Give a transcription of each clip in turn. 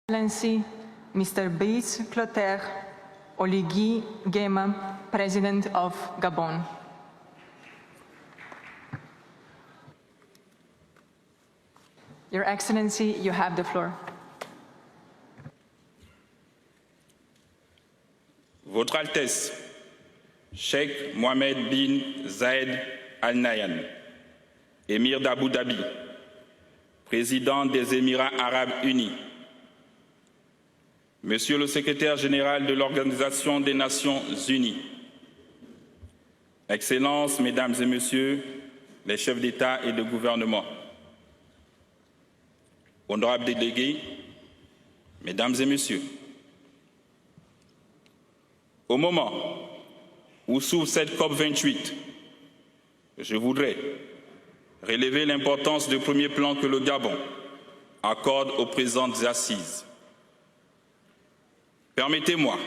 Excellency, Mr. Brice Clotaire Oligui Nguema, President of Gabon. Your Excellency, you have the floor. Votre Altesse, Cheikh Mohammed bin Zayed Al Nahyan, émir d'Abu Dhabi, président des Émirats arabes unis, Monsieur le secrétaire général de l'Organisation des Nations unies, Excellences, Mesdames et Messieurs les chefs d'État et de gouvernement, honorables délégués, Mesdames et Messieurs, au moment où s'ouvre cette COP28, je voudrais relever l'importance du premier plan que le Gabon accorde aux présentes assises. Permettez-moi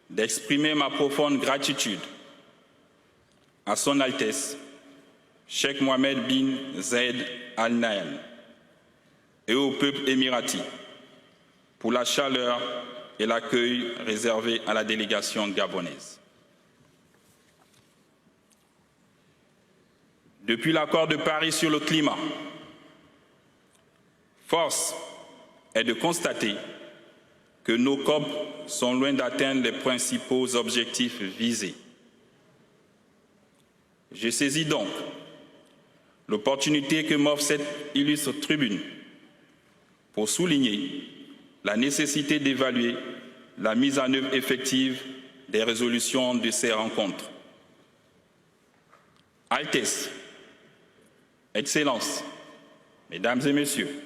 d'exprimer ma profonde gratitude à Son Altesse, Cheikh Mohammed bin Zayed Al Nahyan, et au peuple émirati pour la chaleur et l'accueil réservé à la délégation gabonaise. Depuis l'accord de Paris sur le climat, force est de constater que nos COP sont loin d'atteindre les principaux objectifs visés. Je saisis donc l'opportunité que m'offre cette illustre tribune pour souligner la nécessité d'évaluer la mise en œuvre effective des résolutions de ces rencontres. Altesse, Excellences, Mesdames et Messieurs,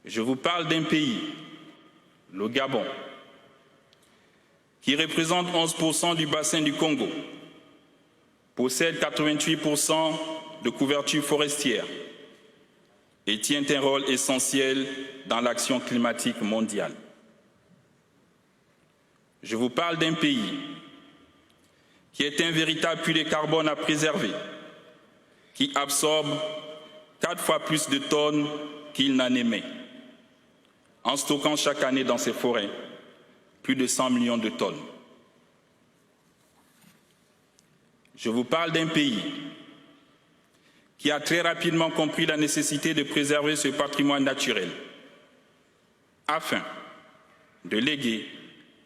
je vous parle d'un pays, le Gabon, qui représente 11% du bassin du Congo, possède 88% de couverture forestière et tient un rôle essentiel dans l'action climatique mondiale. Je vous parle d'un pays qui est un véritable puits de carbone à préserver, qui absorbe 4 fois plus de tonnes qu'il n'en émet, en stockant chaque année dans ses forêts plus de 100 millions de tonnes. Je vous parle d'un pays qui a très rapidement compris la nécessité de préserver ce patrimoine naturel afin de léguer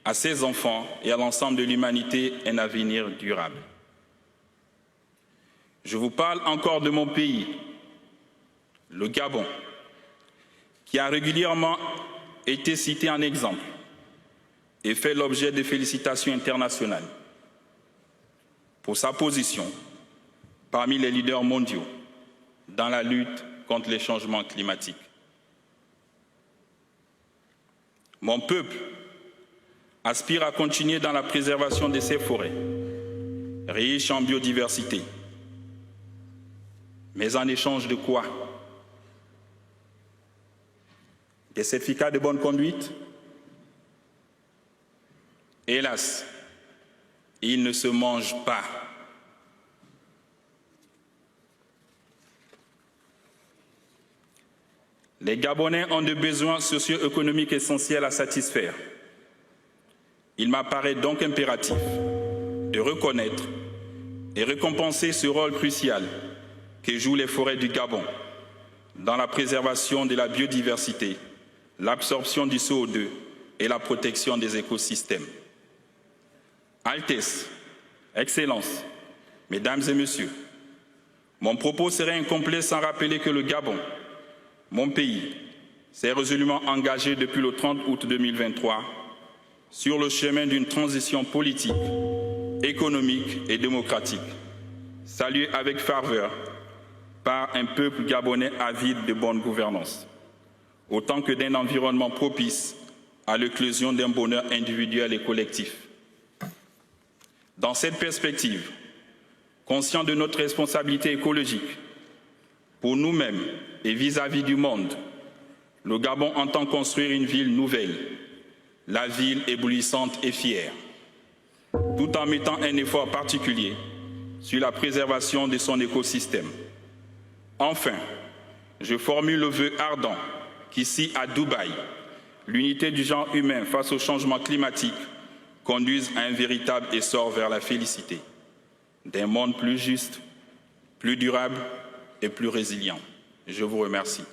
à ses enfants et à l'ensemble de l'humanité un avenir durable. Je vous parle encore de mon pays, le Gabon, qui a régulièrement été cité en exemple et fait l'objet de félicitations internationales pour sa position parmi les leaders mondiaux dans la lutte contre les changements climatiques. Mon peuple aspire à continuer dans la préservation de ses forêts, riches en biodiversité. Mais en échange de quoi? Des certificats de bonne conduite? Hélas, ils ne se mangent pas. Les Gabonais ont des besoins socio-économiques essentiels à satisfaire. Il m'apparaît donc impératif de reconnaître et récompenser ce rôle crucial que jouent les forêts du Gabon dans la préservation de la biodiversité, l'absorption du CO2 et la protection des écosystèmes. Altesse, Excellences, Mesdames et Messieurs, mon propos serait incomplet sans rappeler que le Gabon, mon pays, s'est résolument engagé depuis le 30 août 2023 sur le chemin d'une transition politique, économique et démocratique, saluée avec ferveur par un peuple gabonais avide de bonne gouvernance, autant que d'un environnement propice à l'éclosion d'un bonheur individuel et collectif. Dans cette perspective, conscient de notre responsabilité écologique, pour nous-mêmes et vis-à-vis du monde, le Gabon entend construire une ville nouvelle, la ville éblouissante et fière, tout en mettant un effort particulier sur la préservation de son écosystème. Enfin, je formule le vœu ardent qu'ici, à Dubaï, l'unité du genre humain face au changement climatique conduise à un véritable essor vers la félicité, d'un monde plus juste, plus durable et plus résilient. Je vous remercie.